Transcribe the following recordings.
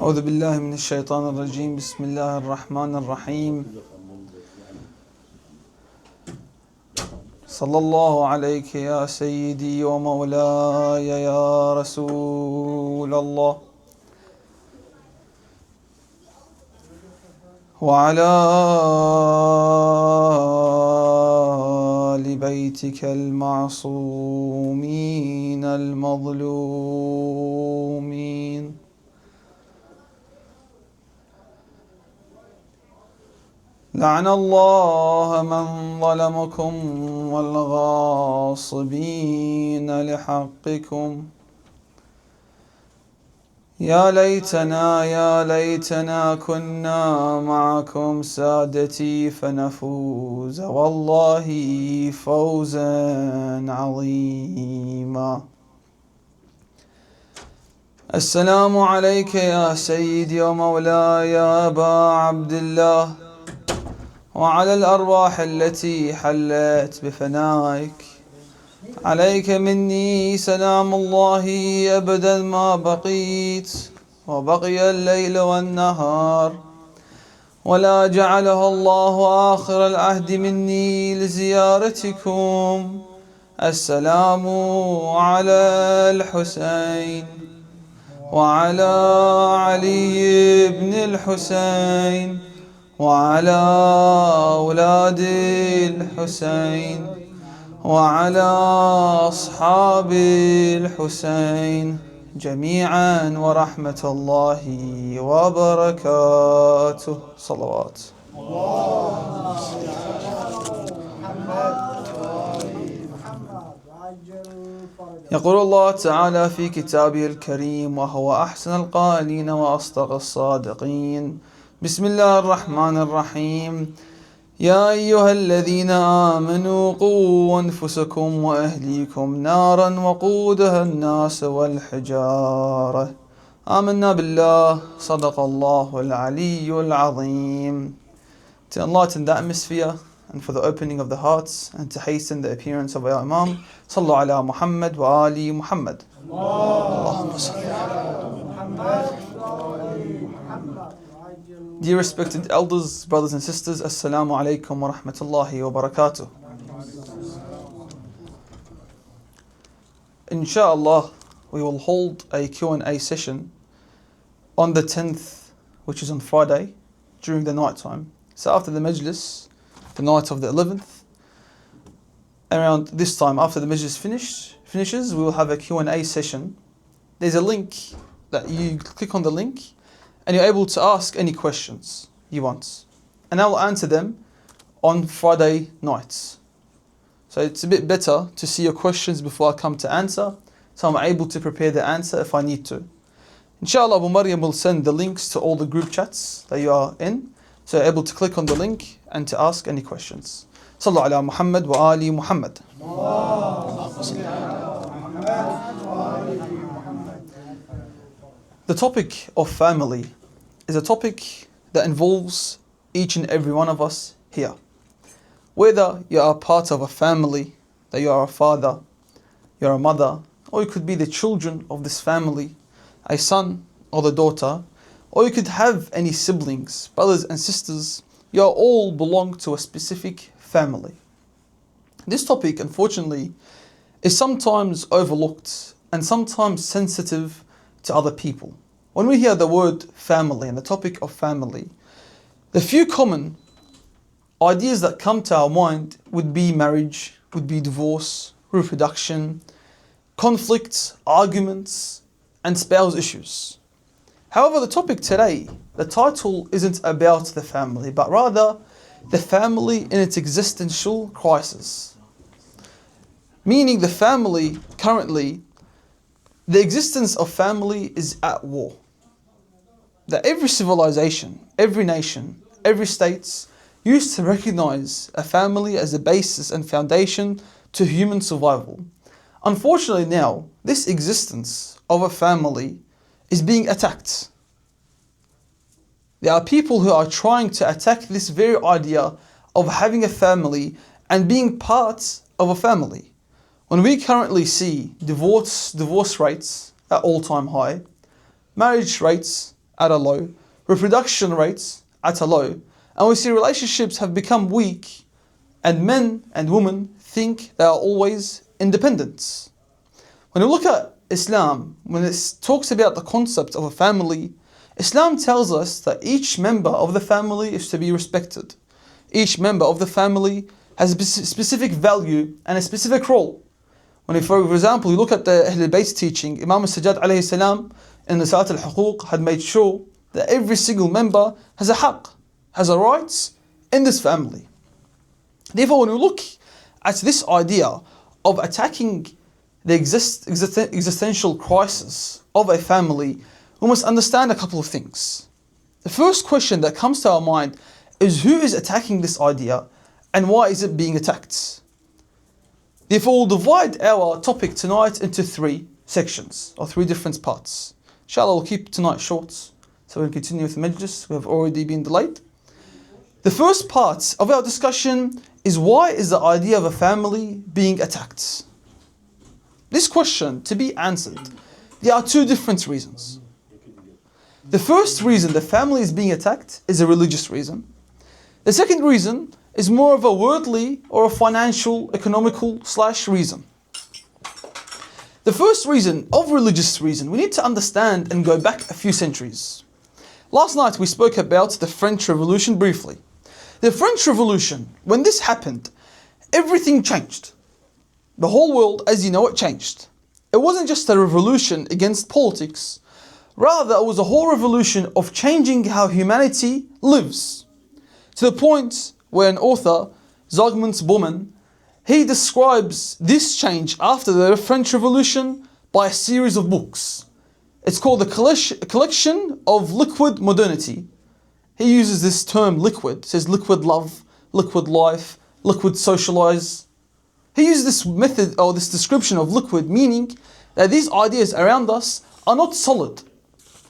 أعوذ بالله من الشيطان الرجيم بسم الله الرحمن الرحيم صلى الله عليك يا سيدي ومولاي يا رسول الله وعلى آل بيتك المعصومين المظلومين لعن الله من ظلمكم والغاصبين لحقكم يا ليتنا كنا معكم سادتي فنفوز والله فوزا عظيما. السلام عليك يا سيدي ومولاي يا أبا عبد الله وعلى الأرواح التي حلت بفنائك عليك مني سلام الله أبدا ما بقيت وبقي الليل والنهار ولا جعله الله آخر العهد مني لزيارتكم. السلام على الحسين وعلى علي بن الحسين وعلى أولاد الحسين وعلى أصحاب الحسين جميعا ورحمة الله وبركاته. صلوات يقول الله تعالى في كتابه الكريم وهو أحسن القائلين وأصدق الصادقين بسم الله الرحمن الرحيم يا أيها الذين آمنوا قوا أنفسكم وأهليكم نارا وقودها الناس والحجارة آمنا بالله صدق الله العلي العظيم. To enlighten the atmosphere and for the opening of the hearts and to hasten the appearance of our Imam صلوا على محمد وآل محمد اللهم صل على محمد. Dear respected elders, brothers and sisters, Assalamu alaikum wa rahmatullahi wa barakatuh. Inshallah, we will hold a Q&A session on the 10th, which is on Friday, during the night time. So after the majlis, the night of the 11th, around this time, after the majlis finishes, we will have a Q&A session. There's a link that you click on the link, and you're able to ask any questions you want. And I will answer them on Friday nights. So it's a bit better to see your questions before I come to answer, so I'm able to prepare the answer if I need to. Inshallah, Abu Maryam will send the links to all the group chats that you are in, so you're able to click on the link and to ask any questions. Sallu ala Muhammad wa ali Muhammad. The topic of family is a topic that involves each and every one of us here. Whether you are part of a family, that you are a father, you're a mother, or you could be the children of this family, a son or the daughter, or you could have any siblings, brothers and sisters, you all belong to a specific family. This topic, unfortunately, is sometimes overlooked and sometimes sensitive to other people. When we hear the word family and the topic of family, the few common ideas that come to our mind would be marriage, would be divorce, reproduction, conflicts, arguments, and spouse issues. However, the topic today, the title isn't about the family, but rather the family in its existential crisis. Meaning the family currently, the existence of family is at war. That every civilization, every nation, every state used to recognize a family as a basis and foundation to human survival. Unfortunately now, this existence of a family is being attacked. There are people who are trying to attack this very idea of having a family and being part of a family. When we currently see divorce rates at all-time high, marriage rates at a low, reproduction rates at a low, and we see relationships have become weak, and men and women think they are always independent. When we look at Islam, when it talks about the concept of a family, Islam tells us that each member of the family is to be respected. Each member of the family has a specific value and a specific role. When, for example, you look at the Ahl al-Bayt teaching, Imam al-Sajjad alayhi salam in the Salat al-Huquq had made sure that every single member has a haqq, has a right in this family. Therefore, when we look at this idea of attacking the existential crisis of a family, we must understand a couple of things. The first question that comes to our mind is who is attacking this idea and why is it being attacked? Therefore, we'll divide our topic tonight into 3 sections or 3 different parts. Inshallah, we'll keep tonight short so we can continue with the majlis. We have already been delayed. The first part of our discussion is why is the idea of a family being attacked? This question, to be answered, there are 2 different reasons. The first reason the family is being attacked is a religious reason. The second reason is more of a worldly or a financial, economical / reason. The first reason, of religious reason, we need to understand and go back a few centuries. Last night we spoke about the French Revolution briefly. The French Revolution, when this happened, everything changed. The whole world, as you know, it changed. It wasn't just a revolution against politics, rather it was a whole revolution of changing how humanity lives. To the point where an author, Zygmunt Bauman, he describes this change after the French Revolution by a series of books. It's called the Collection of Liquid Modernity. He uses this term liquid, says liquid love, liquid life, liquid socialize. He uses this method or this description of liquid, meaning that these ideas around us are not solid.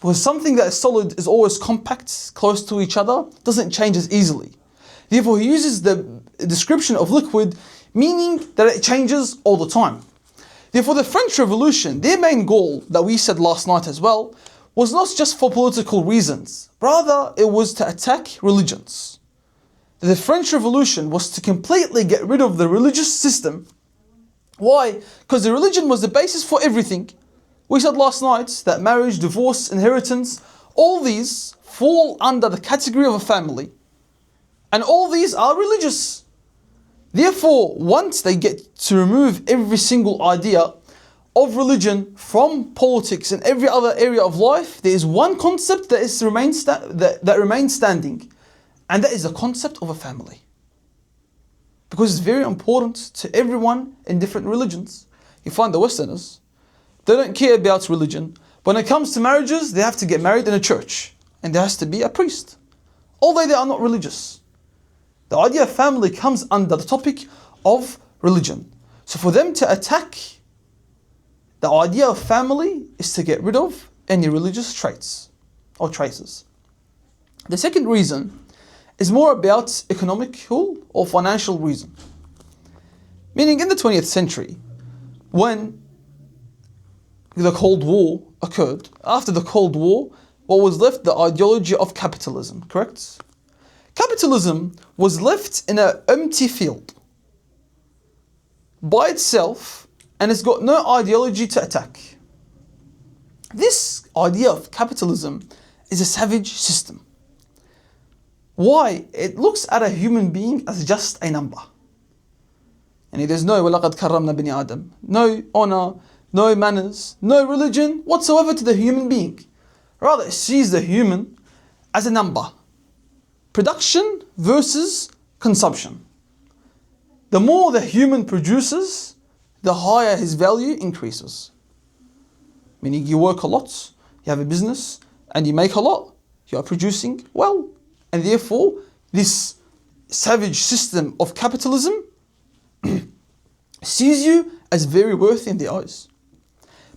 Because something that is solid is always compact, close to each other, doesn't change as easily. Therefore, he uses the description of liquid, meaning that it changes all the time. Therefore, the French Revolution, their main goal, that we said last night as well, was not just for political reasons. Rather, it was to attack religions. The French Revolution was to completely get rid of the religious system. Why? Because the religion was the basis for everything. We said last night that marriage, divorce, inheritance, all these fall under the category of a family. And all these are religious. Therefore, once they get to remove every single idea of religion from politics and every other area of life, there is one concept that remains standing. And that is the concept of a family. Because it's very important to everyone in different religions. You find the Westerners, they don't care about religion. When it comes to marriages, they have to get married in a church. And there has to be a priest. Although they are not religious. The idea of family comes under the topic of religion. So for them to attack the idea of family is to get rid of any religious traits or traces. The second reason is more about economical or financial reason. Meaning in the 20th century, when the Cold War occurred, after the Cold War, what was left? The ideology of capitalism, correct? Capitalism was left in an empty field by itself, and it's got no ideology to attack. This idea of capitalism is a savage system. Why? It looks at a human being as just a number. And there's no وَلَقَدْ كَرَّمْنَا بَنِي آدَمَ, no honor, no manners, no religion whatsoever to the human being. Rather, it sees the human as a number. Production versus consumption. The more the human produces, the higher his value increases. Meaning you work a lot, you have a business, and you make a lot, you are producing well. And therefore, this savage system of capitalism sees you as very worthy in the eyes.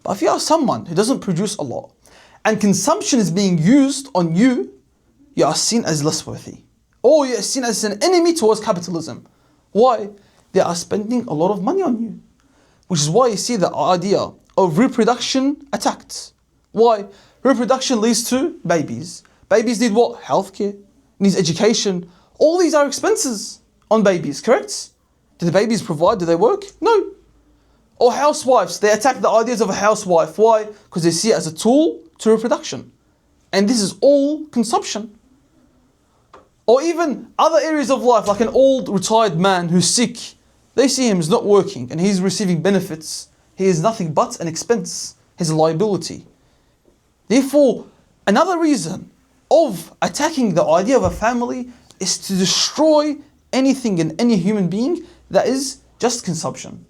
But if you are someone who doesn't produce a lot, and consumption is being used on you, you are seen as less worthy. Or you are seen as an enemy towards capitalism. Why? They are spending a lot of money on you. Which is why you see the idea of reproduction attacked. Why? Reproduction leads to babies. Babies need what? Healthcare, needs education. All these are expenses on babies, correct? Do the babies provide? Do they work? No. Or housewives, they attack the ideas of a housewife. Why? Because they see it as a tool to reproduction. And this is all consumption. Or even other areas of life, like an old retired man who's sick. They see him as not working and he's receiving benefits. He is nothing but an expense. He's a liability. Therefore, another reason of attacking the idea of a family is to destroy anything in any human being that is just consumption.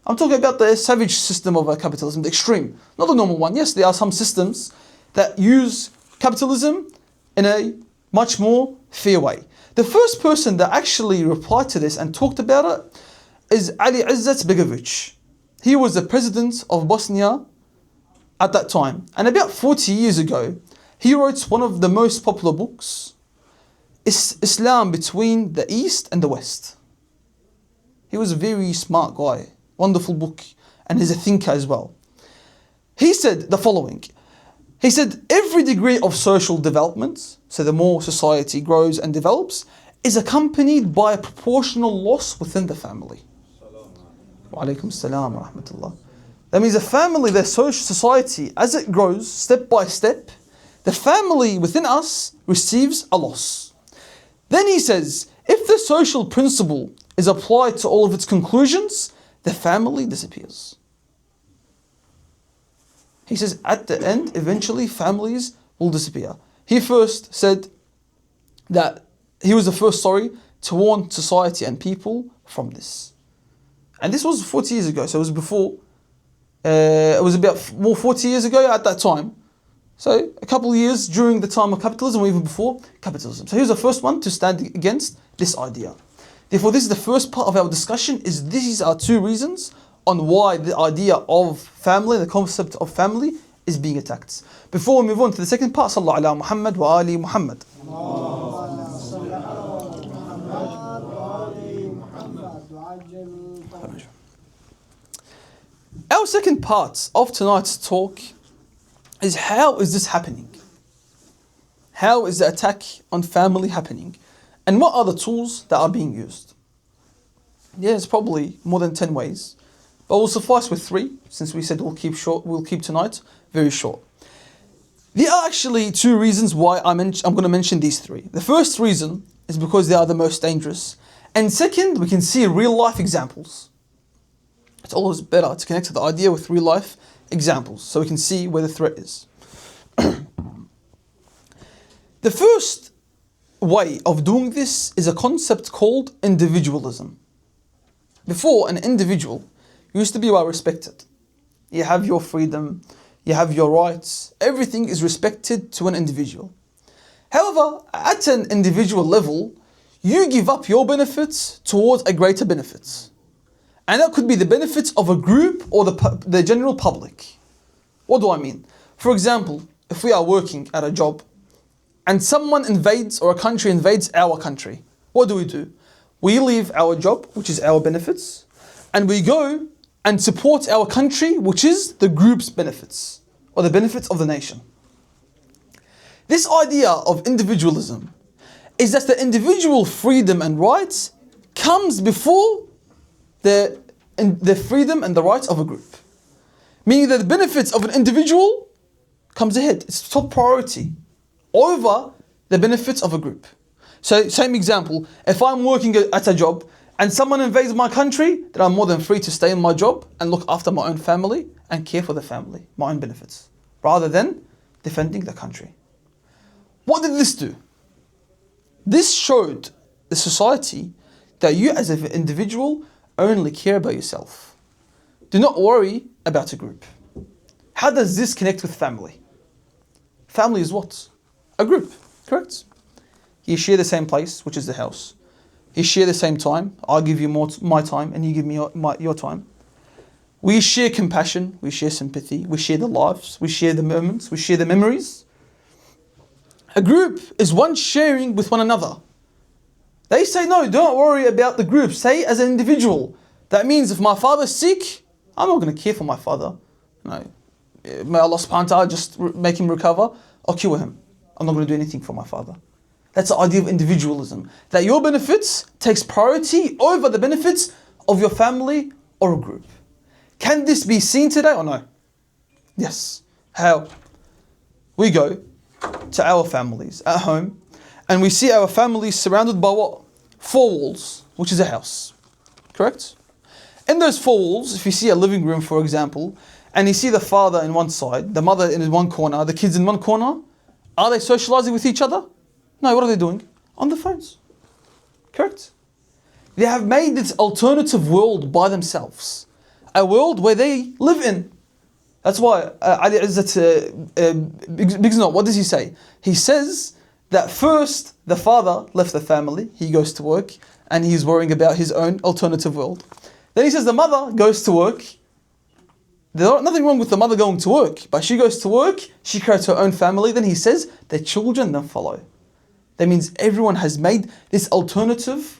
I'm talking about the savage system of capitalism, the extreme, not the normal one. Yes, there are some systems that use capitalism in a much more fair way. The first person that actually replied to this and talked about it is Ali Izzat Begovic. He was the president of Bosnia at that time. And about 40 years ago, he wrote one of the most popular books, Islam Between the East and the West. He was a very smart guy, wonderful book, and he's a thinker as well. He said the following. He said, every degree of social development, so the more society grows and develops, is accompanied by a proportional loss within the family. Wa alaikum salam wa rahmatullah. That means a family, their social society, as it grows step by step, the family within us receives a loss. Then he says, if the social principle is applied to all of its conclusions, the family disappears. He says, at the end, eventually families will disappear. He first said that he was the first, to warn society and people from this. And this was 40 years ago, so it was before, it was about more 40 years ago at that time. So a couple of years during the time of capitalism or even before capitalism. So he was the first one to stand against this idea. Therefore, this is the first part of our discussion, is these are two reasons on why the idea of family, the concept of family, is being attacked. Before we move on to the second part, Sallallahu ala Muhammad wa ali Muhammad. Our second part of tonight's talk is, how is this happening? How is the attack on family happening? And what are the tools that are being used? Yeah, it's probably more than 10 ways. But we'll suffice with 3, since we said we'll keep tonight very short. There are actually 2 reasons why I'm going to mention these 3. The first reason is because they are the most dangerous. And second, we can see real life examples. It's always better to connect to the idea with real life examples, so we can see where the threat is. The first way of doing this is a concept called individualism. Before, an individual used to be well respected. You have your freedom, you have your rights, everything is respected to an individual. However, at an individual level, you give up your benefits towards a greater benefit. And that could be the benefits of a group or the general public. What do I mean? For example, if we are working at a job and someone invades, or a country invades our country, what do? We leave our job, which is our benefits, and we go and support our country, which is the group's benefits, or the benefits of the nation. This idea of individualism is that the individual freedom and rights comes before the freedom and the rights of a group. Meaning that the benefits of an individual comes ahead. It's top priority over the benefits of a group. So, same example, if I'm working at a job and someone invades my country, then I'm more than free to stay in my job and look after my own family and care for the family, my own benefits, rather than defending the country. What did this do? This showed the society that you as an individual only care about yourself. Do not worry about a group. How does this connect with family? Family is what? A group, correct? You share the same place, which is the house. You share the same time. I'll give you my time and you give me your time. We share compassion, we share sympathy, we share the lives, we share the moments, we share the memories. A group is one sharing with one another. They say, no, don't worry about the group. Say as an individual. That means if my father's sick, I'm not going to care for my father. No, may Allah subhanahu wa ta'ala just make him recover or cure him. I'm not going to do anything for my father. That's the idea of individualism. That your benefits takes priority over the benefits of your family or a group. Can this be seen today or no? Yes. How? We go to our families at home and we see our families surrounded by what? 4 walls, which is a house. Correct? In those 4 walls, if you see a living room, for example, and you see the father in one side, the mother in one corner, the kids in one corner, are they socializing with each other? No, what are they doing? On the phones. Correct? They have made this alternative world by themselves. A world where they live in. That's why Ali Izzat Big Note, what does he say? He says that first the father left the family, he goes to work, and he's worrying about his own alternative world. Then he says the mother goes to work. There's nothing wrong with the mother going to work, but she goes to work, she creates her own family, then he says their children then follow. That means everyone has made this alternative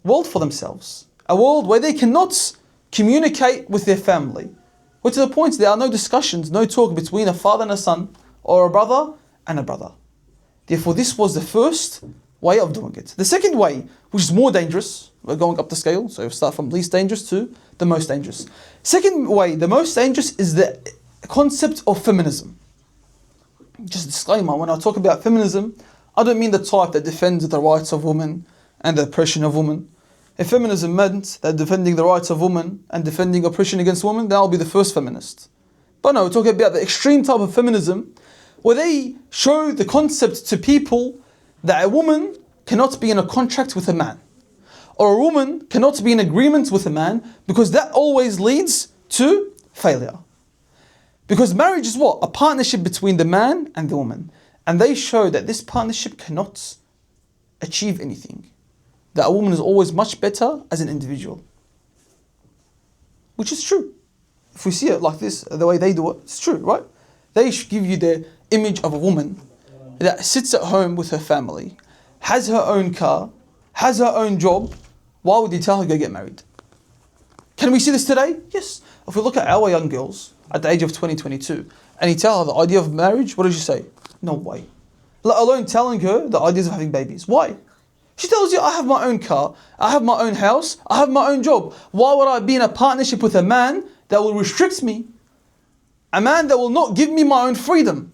world for themselves. A world where they cannot communicate with their family. But to the point there are no discussions, no talk between a father and a son, or a brother and a brother. Therefore this was the first way of doing it. The second way, which is more dangerous, we're going up the scale, so we start from least dangerous to the most dangerous. Second way, the most dangerous, is the concept of feminism. Just a disclaimer, when I talk about feminism, I don't mean the type that defends the rights of women and the oppression of women. If feminism meant that defending the rights of women and defending oppression against women, then I'll be the first feminist. But no, we're talking about the extreme type of feminism where they show the concept to people that a woman cannot be in a contract with a man, or a woman cannot be in agreement with a man, because that always leads to failure. Because marriage is what? A partnership between the man and the woman. And they show that this partnership cannot achieve anything. That a woman is always much better as an individual. Which is true. If we see it like this, the way they do it, it's true, right? They give you the image of a woman that sits at home with her family, has her own car, has her own job. Why would you tell her to go get married? Can we see this today? Yes. If we look at our young girls at the age of 20, 22, and you tell her the idea of marriage, what does she say? No way. Let alone telling her the ideas of having babies. Why? She tells you, I have my own car, I have my own house, I have my own job. Why would I be in a partnership with a man that will restrict me? A man that will not give me my own freedom.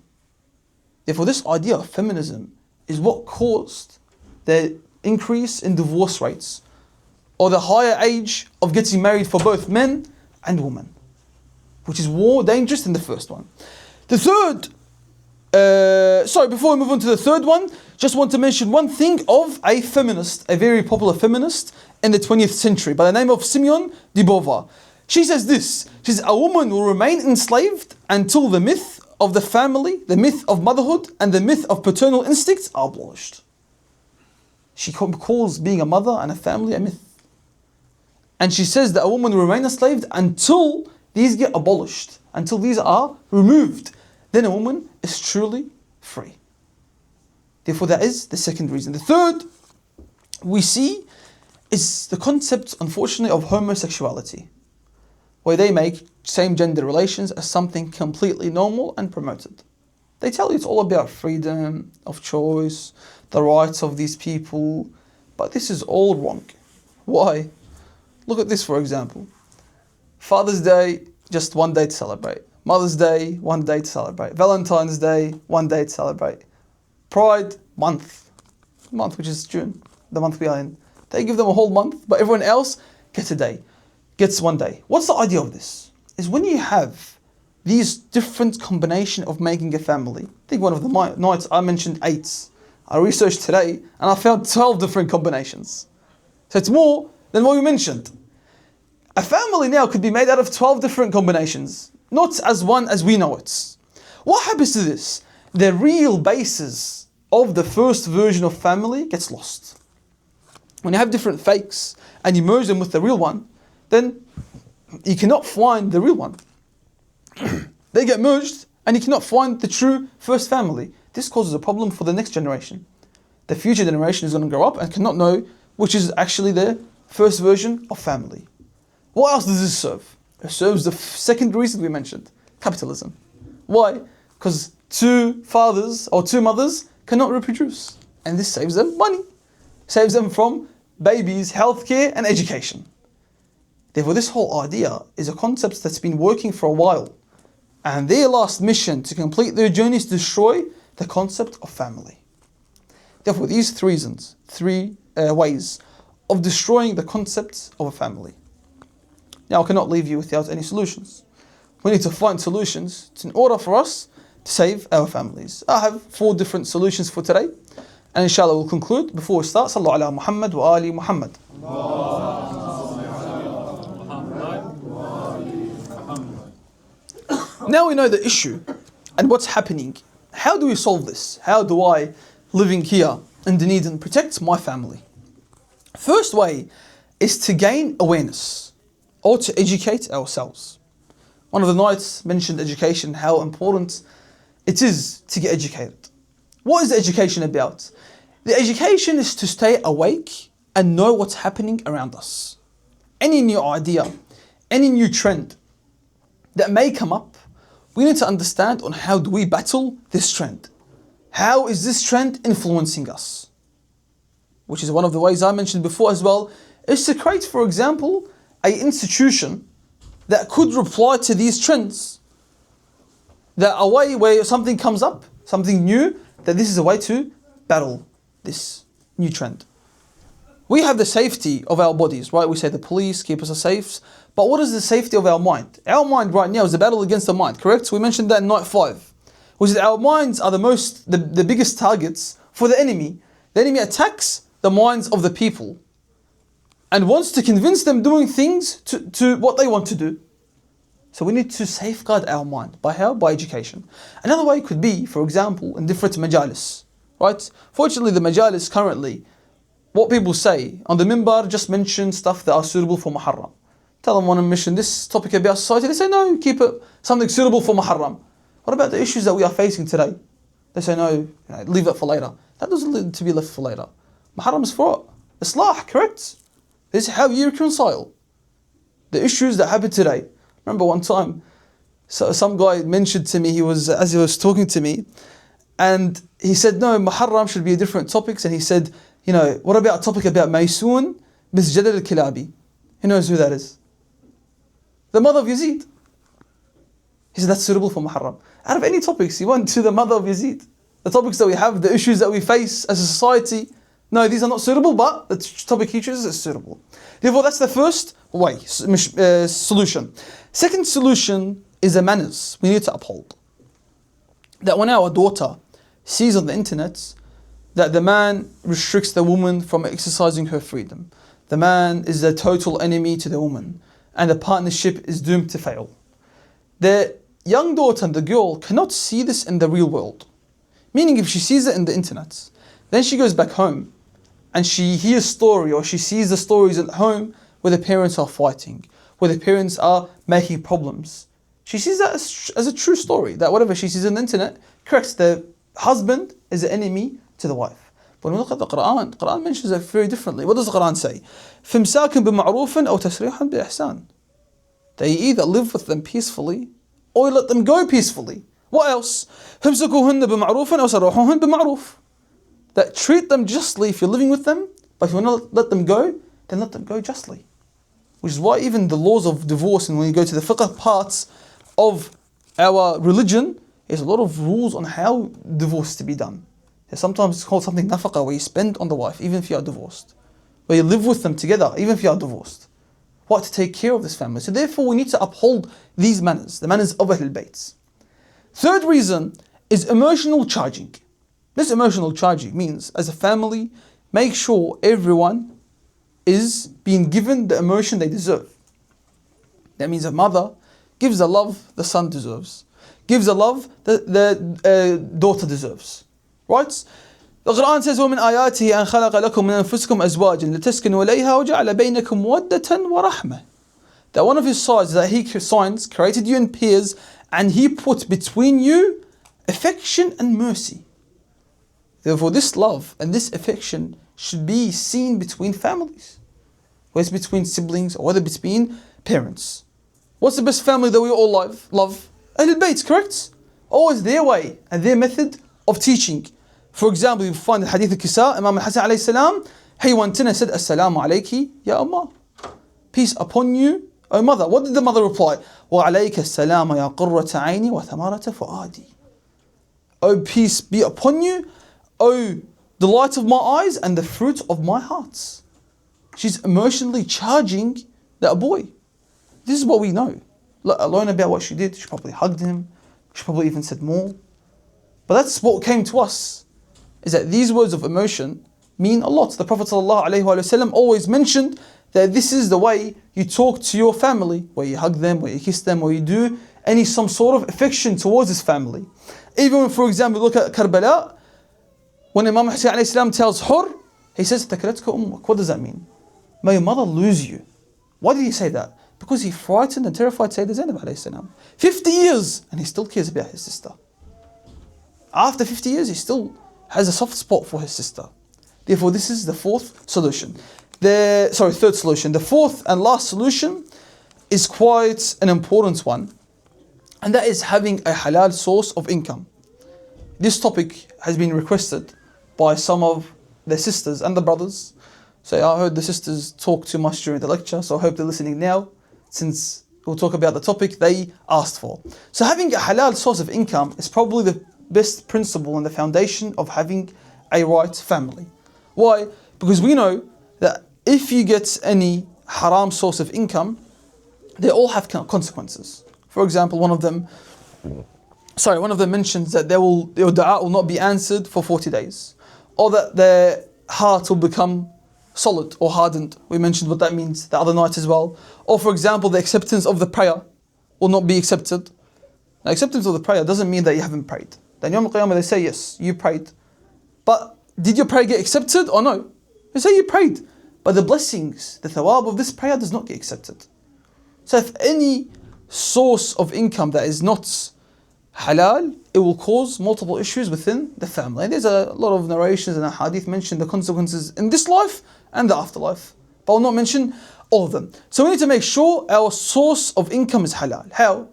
Therefore, this idea of feminism is what caused the increase in divorce rates, or the higher age of getting married for both men and women, which is more dangerous than the first one. The third, before we move on to the third one, just want to mention one thing of a feminist, a very popular feminist in the 20th century by the name of Simone de Beauvoir. She says this, she says, a woman will remain enslaved until the myth of the family, the myth of motherhood, and the myth of paternal instincts are abolished. She calls being a mother and a family a myth. And she says that a woman will remain enslaved until these get abolished, until these are removed. Then a woman is truly free. Therefore, that is the second reason. The third we see is the concept, unfortunately, of homosexuality, where they make same-gender relations as something completely normal and promoted. They tell you it's all about freedom of choice, the rights of these people, but this is all wrong. Why? Look at this, for example. Father's Day, just one day to celebrate. Mother's Day, one day to celebrate. Valentine's Day, one day to celebrate. Pride, month, which is June, the month we are in. They give them a whole month, but everyone else gets a day, gets one day. What's the idea of this? Is when you have these different combination of making a family. I think one of the nights I mentioned 8. I researched today and I found 12 different combinations. So it's more than what we mentioned. A family now could be made out of 12 different combinations, not as one as we know it. What happens to this? The real basis of the first version of family gets lost. When you have different fakes and you merge them with the real one, then you cannot find the real one. They get merged and you cannot find the true first family. This causes a problem for the next generation. The future generation is going to grow up and cannot know which is actually their first version of family. What else does this serve? It serves the second reason we mentioned, capitalism. Why? Because two fathers or two mothers cannot reproduce. And this saves them money. Saves them from babies, healthcare and education. Therefore, this whole idea is a concept that's been working for a while. And their last mission to complete their journey is to destroy the concept of family. Therefore, these three ways of destroying the concept of a family. Now, I cannot leave you without any solutions. We need to find solutions in order for us to save our families. I have 4 different solutions for today. And inshallah we'll conclude. Before we start, Sallu ala Muhammad wa ali Muhammad. Now we know the issue and what's happening. How do we solve this? How do I, living here in Dunedin, protect my family? First way is to gain awareness or to educate ourselves. One of the nights mentioned education, how important it is to get educated. What is the education about? The education is to stay awake and know what's happening around us. Any new idea, any new trend that may come up, we need to understand on how do we battle this trend. How is this trend influencing us? Which is one of the ways I mentioned before as well, is to create, for example, an institution that could reply to these trends. That a way where something comes up, something new, that this is a way to battle this new trend. We have the safety of our bodies, right? We say the police keep us safe. But what is the safety of our mind? Our mind right now is a battle against the mind, correct? So we mentioned that in night 5. Which is our minds are the biggest targets for the enemy. The enemy attacks the minds of the people and wants to convince them doing things to what they want to do. So we need to safeguard our mind. By how? By education. Another way could be, for example, in different majalis, right? Fortunately, the majalis currently, what people say on the minbar, just mention stuff that are suitable for Muharram. Tell them, want to mention this topic about society, they say no, keep it something suitable for Muharram. What about the issues that we are facing today? They say no, leave it for later. That doesn't need to be left for later. Muharram is for Islah, correct? This is how you reconcile the issues that happen today. Remember one time, so some guy mentioned to me, as he was talking to me, and he said, no, Muharram should be a different topics. And he said, what about a topic about Maysoon Masjid al-Kilabi? Who knows who that is? The mother of Yazid. He said, that's suitable for Muharram. Out of any topics, he went to the mother of Yazid. The topics that we have, the issues that we face as a society, no, these are not suitable, but the topic he chooses is suitable. Therefore, that's the first way, solution. Second solution is the manners we need to uphold. That when our daughter sees on the internet that the man restricts the woman from exercising her freedom, the man is a total enemy to the woman, and the partnership is doomed to fail. The young daughter and the girl cannot see this in the real world. Meaning if she sees it in the internet, then she goes back home and she hears story or she sees the stories at home where the parents are fighting, where the parents are making problems. She sees that as a true story, that whatever she sees on the internet, corrects the husband is an enemy to the wife. But when we look at the Quran mentions it very differently. What does the Quran say? فِمْسَاكٍ بِمَعْرُوفٍ أَوْ تَسْرِيحًا بِإِحْسَانٍ. They either live with them peacefully or let them go peacefully. What else? فَامْسِكُوهُنَّ بِمَعْرُوفٍ أَوْ سَرِّحُوهُنَّ بِمَعْرُوفٍ. That treat them justly if you're living with them, but if you want to let them go, then let them go justly. Which is why even the laws of divorce, and when you go to the fiqh parts of our religion, there's a lot of rules on how divorce is to be done. Sometimes it's called something nafaqah, where you spend on the wife, even if you are divorced. Where you live with them together, even if you are divorced. What? To take care of this family. So therefore we need to uphold these manners, the manners of Ahlul Bayt. Third reason is emotional charging. This emotional charging means, as a family, make sure everyone is being given the emotion they deserve. That means a mother gives the love the son deserves, gives the love the daughter deserves. Right? The Quran says, وَمِنْ آيَاتِهِ أَنْ خَلَقَ لَكُم مِنْ أَنفُسِكُمْ أَزْوَاجًا لِتَسْكُنُوا إِلَيْهَا وَجَعَلَ بَيْنَكُمْ مَوَدَّةً وَرَحْمَةً. That one of his signs that he created you in pairs, and he put between you affection and mercy. Therefore this love and this affection should be seen between families. Whether it's between siblings or whether between parents. What's the best family that we all love? Ahlul Bayt, correct? Always their way and their method of teaching. For example, you find the Hadith al-Kisa, Imam al-Hasan alayhi salam, he went in and said, Assalamu alayki ya Ummah. Peace upon you, O mother. What did the mother reply? وَعَلَيْكَ السَّلَامَ يَا قُرَّةَ عَيْنِي وَثَمَرَةَ فُؤَادِي. O peace be upon you, O delight of my eyes and the fruit of my heart. She's emotionally charging that boy. This is what we know. Let alone about what she did. She probably hugged him. She probably even said more. But that's what came to us, is that these words of emotion mean a lot. The Prophet ﷺ always mentioned that this is the way you talk to your family, where you hug them, where you kiss them, where you do some sort of affection towards this family. Even when, for example, look at Karbala, when Imam Hussein ﷺ tells Hur, he says, "Takaratka ummuk." What does that mean? May your mother lose you. Why did he say that? Because he frightened and terrified Sayyidina Zainab ﷺ. 50 years, and he still cares about his sister. After 50 years, he still has a soft spot for his sister. Therefore, this is the third solution. The fourth and last solution is quite an important one, and that is having a halal source of income. This topic has been requested by some of the sisters and the brothers. So I heard the sisters talk too much during the lecture, so I hope they're listening now, since we'll talk about the topic they asked for. So having a halal source of income is probably the best principle and the foundation of having a right family. Why? Because we know that if you get any haram source of income, they all have consequences. For example, one of them mentions that your dua will not be answered for 40 days. Or that their heart will become solid or hardened. We mentioned what that means the other night as well. Or for example, the acceptance of the prayer will not be accepted. Now, acceptance of the prayer doesn't mean that you haven't prayed. Then Yawm al-Qiyamah they say, yes, you prayed. But did your prayer get accepted or no? They say you prayed. But the blessings, the thawab of this prayer does not get accepted. So if any source of income that is not halal, it will cause multiple issues within the family. And there's a lot of narrations and hadith mention the consequences in this life and the afterlife. But I'll not mention all of them. So we need to make sure our source of income is halal. How?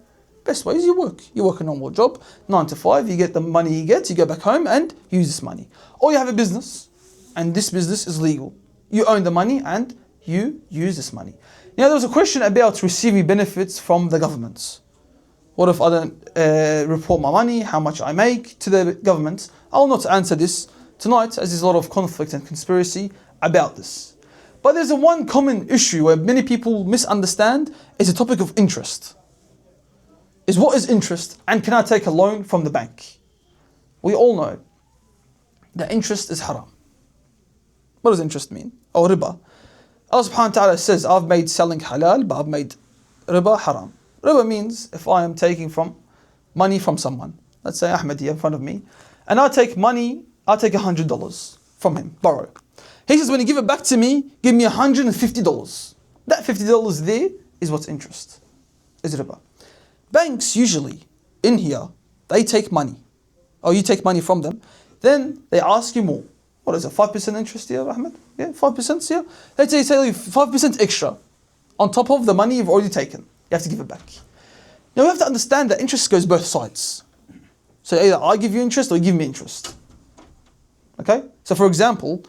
Best way is you work a normal job, 9 to 5, you get the money you get, you go back home and use this money. Or you have a business, and this business is legal. You own the money and you use this money. Now there was a question about receiving benefits from the government. What if I don't report my money, how much I make to the government? I will not answer this tonight, as there's a lot of conflict and conspiracy about this. But there's a one common issue where many people misunderstand, is the topic of interest. Is what is interest, and can I take a loan from the bank? We all know that interest is haram. What does interest mean? Or riba. Allah subhanahu wa ta'ala says, I've made selling halal, but I've made riba haram. Riba means if I am taking money from someone, let's say Ahmed here in front of me, and I take $100 from him, borrow. He says when you give it back to me, give me $150. That $50 there is what's interest, is riba. Banks usually, in here, they take money. Or you take money from them. Then they ask you more. What is it, 5% interest here, Ahmed? Yeah, 5% here? Let's say tell you 5% extra on top of the money you've already taken. You have to give it back. Now you have to understand that interest goes both sides. So either I give you interest or you give me interest. Okay? So for example,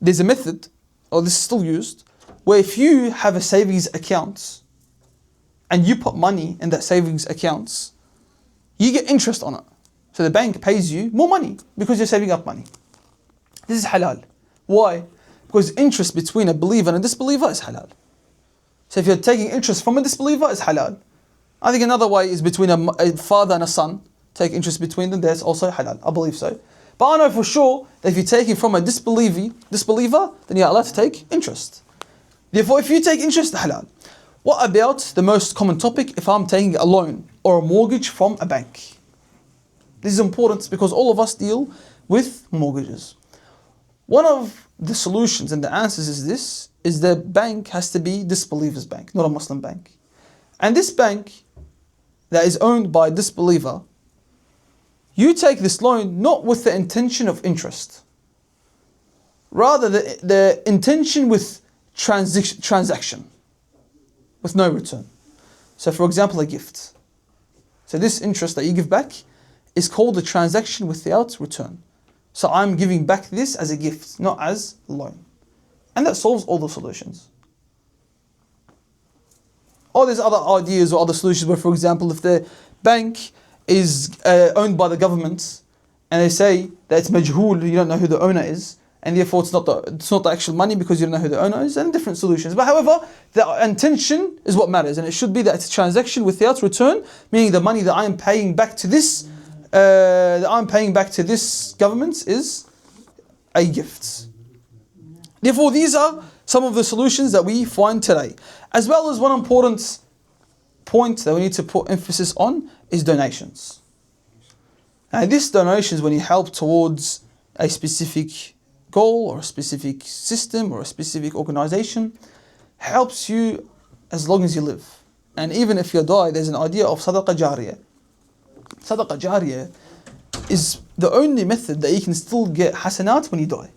there's a method, or this is still used, where if you have a savings account and you put money in that savings accounts, you get interest on it. So the bank pays you more money because you're saving up money. This is halal. Why? Because interest between a believer and a disbeliever is halal. So if you're taking interest from a disbeliever, it's halal. I think another way is between a father and a son. Take interest between them, that's also halal. I believe so. But I know for sure that if you're taking from a disbeliever, then you're allowed to take interest. Therefore, if you take interest, halal. What about the most common topic, if I'm taking a loan or a mortgage from a bank? This is important because all of us deal with mortgages. One of the solutions and the answers is the bank has to be disbeliever's bank, not a Muslim bank. And this bank that is owned by a disbeliever, you take this loan not with the intention of interest. Rather the intention with transaction. With no return. So for example, a gift. So this interest that you give back is called a transaction without return. So I'm giving back this as a gift, not as a loan. And that solves all the solutions. Or there's other ideas or other solutions where, for example, if the bank is owned by the government and they say that it's majhul, you don't know who the owner is, and therefore it's not the actual money because you don't know who the owner is, and different solutions. But however, the intention is what matters, and it should be that it's a transaction without return, meaning the money that I am paying back to this government is a gift. Therefore, these are some of the solutions that we find today. As well as one important point that we need to put emphasis on is donations. And this donations, when you help towards a specific goal or a specific system or a specific organization, helps you as long as you live. And even if you die, there's an idea of sadaqah jariyah. Sadaqah jariyah is the only method that you can still get hasanat when you die.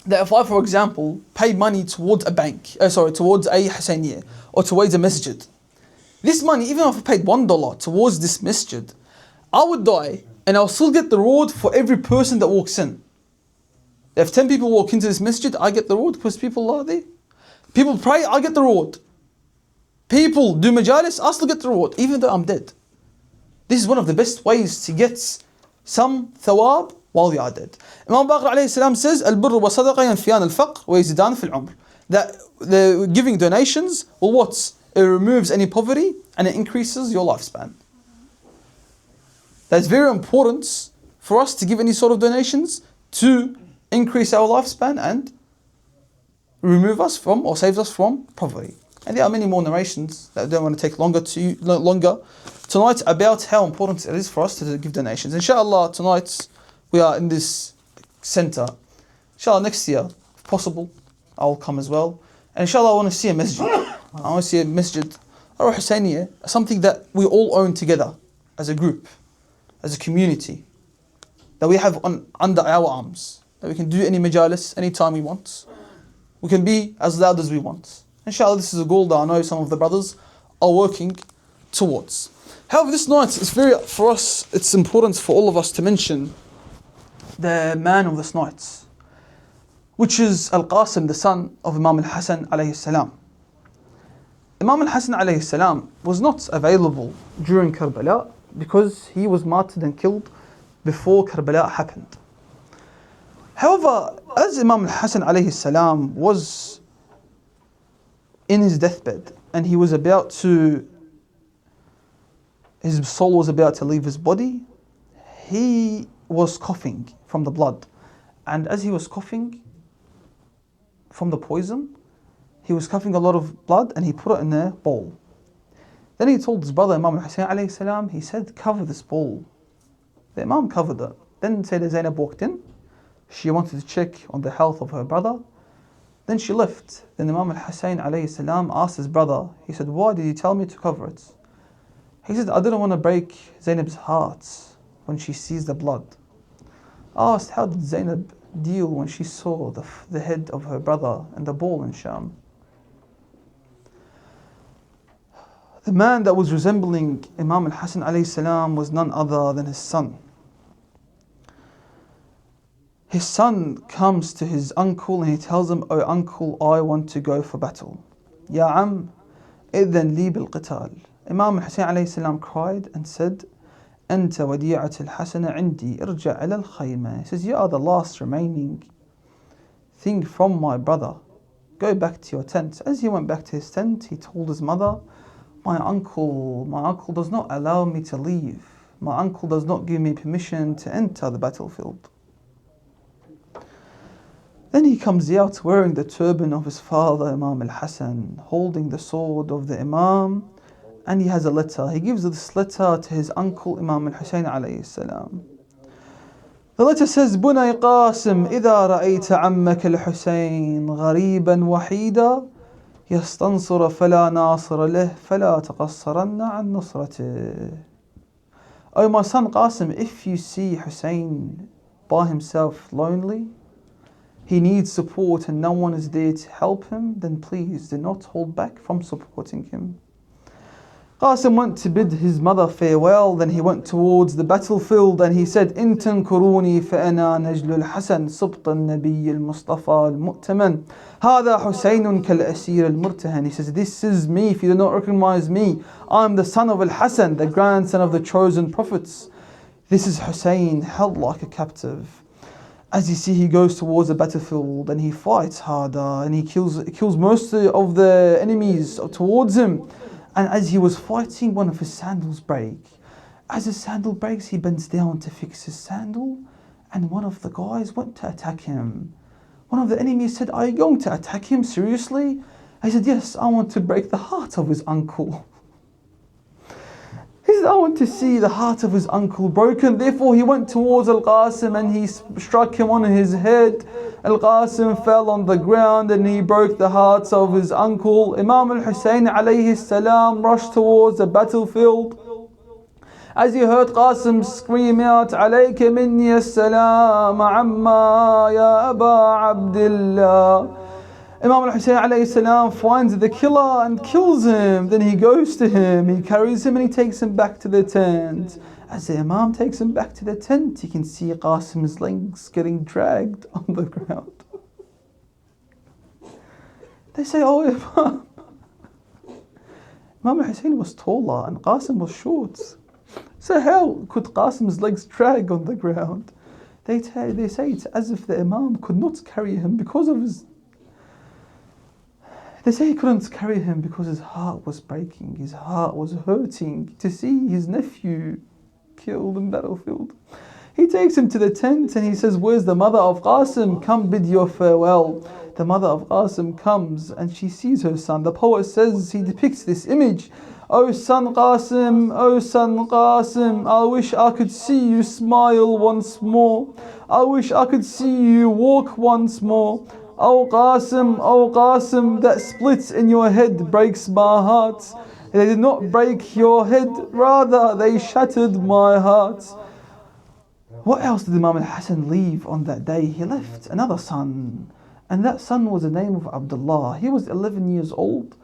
That if I, for example, pay money towards a towards a Husayniyah or towards a masjid, this money, even if I paid $1 towards this masjid, I would die and I'll still get the reward for every person that walks in. If 10 people walk into this masjid, I get the reward because people are there. People pray, I get the reward. People do majalis, I still get the reward, even though I'm dead. This is one of the best ways to get some thawab while you are dead. Imam Baqir alayhi salam says, Al-birru wa sadaqa yanfiyan al-faqr wa yazidan fil umr. That the giving donations, well, what? It removes any poverty and it increases your lifespan. That's very important for us to give any sort of donations to increase our lifespan and remove us from or save us from poverty. And there are many more narrations that I don't want to take longer tonight about how important it is for us to give donations. Inshallah, tonight we are in this center. Inshallah, next year, if possible, I will come as well. And inshallah, I want to see a masjid. I want to see a masjid or a Husayniyah, something that we all own together as a group, as a community, that we have under our arms, that we can do any majalis anytime we want. We can be as loud as we want. Inshallah, this is a goal that I know some of the brothers are working towards. However, this night is for us, it's important for all of us to mention the man of this night, which is Al-Qasim, the son of Imam Al-Hasan alayhi salam. Imam Al-Hasan alayhi salam was not available during Karbala because he was martyred and killed before Karbala happened. However, as Imam Al-Hasan alayhi salam was in his deathbed and his soul was about to leave his body, he was coughing from the blood. And as he was coughing from the poison, he was coughing a lot of blood and he put it in a bowl. Then he told his brother Imam Al-Husayn alayhi salam, he said, cover this bowl. The Imam covered it. Then Sayyidah Zainab walked in. She wanted to check on the health of her brother. Then she left. Then Imam Al-Husayn alayhi salam asked his brother, he said, why did you tell me to cover it? He said, I didn't want to break Zainab's heart when she sees the blood. I asked, how did Zainab deal when she saw the head of her brother and the bowl in Sham? The man that was resembling Imam Al-Hasan alayhi salam was none other than his son. His son comes to his uncle and he tells him, oh uncle, I want to go for battle. Ya am, idhan li bil qital. Imam Al-Husayn alayhi salam cried and said, Anta wadi'at al-hasana indi irja' ila al-khayma. He says, you are the last remaining thing from my brother. Go back to your tent. As he went back to his tent, he told his mother, my uncle does not allow me to leave. My uncle does not give me permission to enter the battlefield. Then he comes out wearing the turban of his father, Imam Al-Hasan, holding the sword of the Imam, and he has a letter. He gives this letter to his uncle, Imam Al-Husayn alayhi salam. The letter says, Bunay Qasim, إذا رأيت عمك الحسين غريبا وحيدا يستنصر فلا ناصر له فلا تقصرن عن نصرته. Oh my son Qasim, if you see Hussein by himself lonely, he needs support and no one is there to help him, then please do not hold back from supporting him. Qasim went to bid his mother farewell, then he went towards the battlefield and he said, إن تنكروني فأنا نجل الحسن سبط النبي المصطفى المؤتمن هذا حسين كالأسير المرتهن. He says, this is me. If you do not recognize me, I'm the son of Al-Hasan, the grandson of the chosen prophets. This is Hussein, held like a captive. As you see, he goes towards the battlefield and he fights harder and he kills most of the enemies towards him. And as he was fighting, one of his sandals break. As his sandal breaks, he bends down to fix his sandal, and one of the guys went to attack him. One of the enemies said, are you going to attack him seriously? He said, yes, I want to break the heart of his uncle. He said, I want to see the heart of his uncle broken. Therefore, he went towards Al-Qasim and he struck him on his head. Al-Qasim fell on the ground and he broke the hearts of his uncle. Imam Al-Hussein alayhi salam rushed towards the battlefield. As he heard Qasim scream out, عليك مني السلام عما يا أبا عبد الله. Imam al-Hussein alayhi salam finds the killer and kills him. Then he goes to him, he carries him and he takes him back to the tent. As the Imam takes him back to the tent, he can see Qasim's legs getting dragged on the ground. They say, oh Imam. Imam al-Hussein was taller and Qasim was short. So how could Qasim's legs drag on the ground? They say it's as if the Imam could not carry him because of his... They say he couldn't carry him because his heart was breaking, his heart was hurting to see his nephew killed in battlefield. He takes him to the tent and he says, where's the mother of Qasim? Come bid your farewell. The mother of Qasim comes and she sees her son. The poet says, he depicts this image. Oh son Qasim, oh son Qasim, I wish I could see you smile once more. I wish I could see you walk once more. Oh Qasim, that splits in your head breaks my heart. They did not break your head, rather they shattered my heart. What else did Imam al-Hasan leave on that day? He left another son, and that son was the name of Abdullah. He was 11 years old,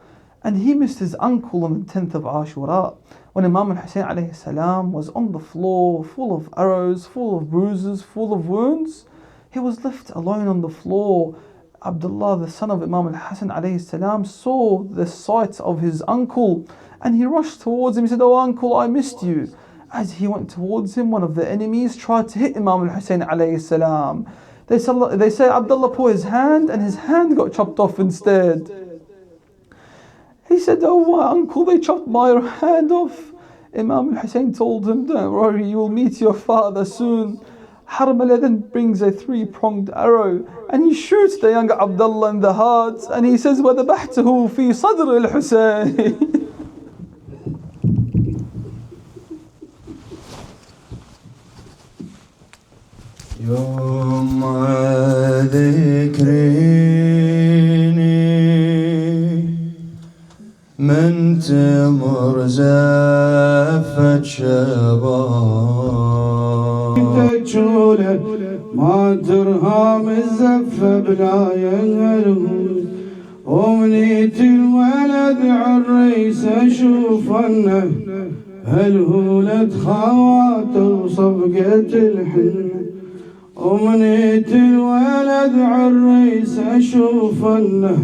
and he missed his uncle on the 10th of Ashura. When Imam al-Hussein alayhi salam was on the floor, full of arrows, full of bruises, full of wounds, he was left alone on the floor. Abdullah, the son of Imam al-Hasan alayhi salam, saw the sight of his uncle and he rushed towards him. He said, oh uncle, I missed you. As he went towards him, one of the enemies tried to hit Imam al-Hussein alayhi salam. They say Abdullah put his hand and his hand got chopped off instead. He said, oh my uncle, they chopped my hand off. Imam al-Hussein told him, don't worry, you will meet your father soon. Harmala then brings a three-pronged arrow and he shoots the young Abdullah in the heart and he says, وَذَبَحْتُهُ فِي صَدْرِ الْحُسَيْنِ. يوم ذكريني من تمر زفت شباب تجوله ما ترهام الزفة بلا ينهله أمنية الولد عالريس أشوفنه هالهولة خواته وصفقة الحلم أمنية الولد عالريس أشوفنه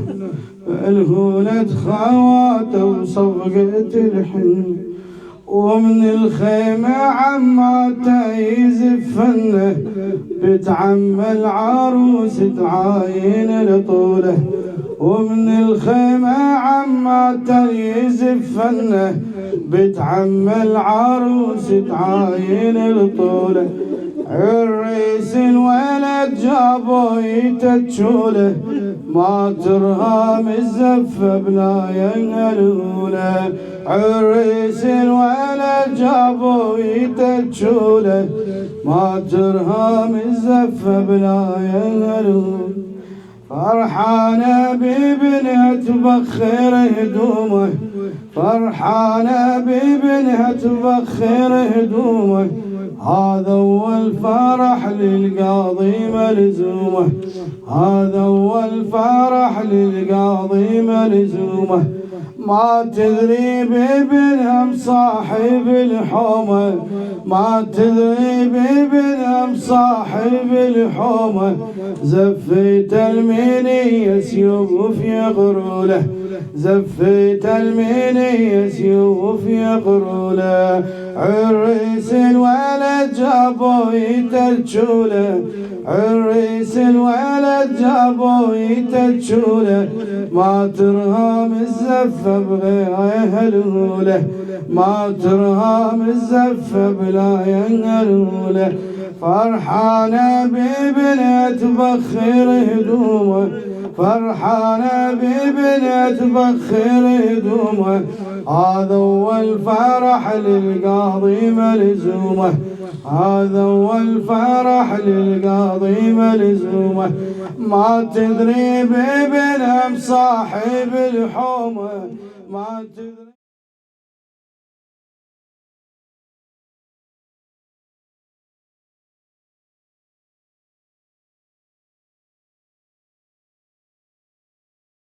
هالهولة خواته وصفقة الحلم ومن الخيمة عماته يزفنه بتعم العروس تعاين لطوله ومن الخيمة عماته يزفنه بتعم العروس تعاين لطوله عريس الولد جابو يتجوله ما ترهام الزفة بلا ينهلوله عريس الولد جابو يتجوله ما ترهام الزفة بلا ينهلوله فرحانة بابنها تبخر هدومه فرحانة بابنها تبخر هدومه هذا أول فرح للقاضي ملزومه هذا أول فرح للقاضي ملزومه ما تدري بابنها صاحب الحومة، ما تدري بابنها صاحب الحومة، زفيت المنية سيوف يغروا له، زفيت المنية سيوف يغروا له، عريس الولد جابوا يتلجوله، عريس الولد جابوا يتلجوله، ما ترهام الزفة بغير له، ما ترهام الزفة بلا ينهله، فرحانة ببنت تبخر هدومه، فرحانة ببنت تبخر هدومه، هذا أول فرح للقاضي ملزومه، هذا أول فرح للقاضي ملزومه، ما تدري بابنها صاحب الحومة، ما تدري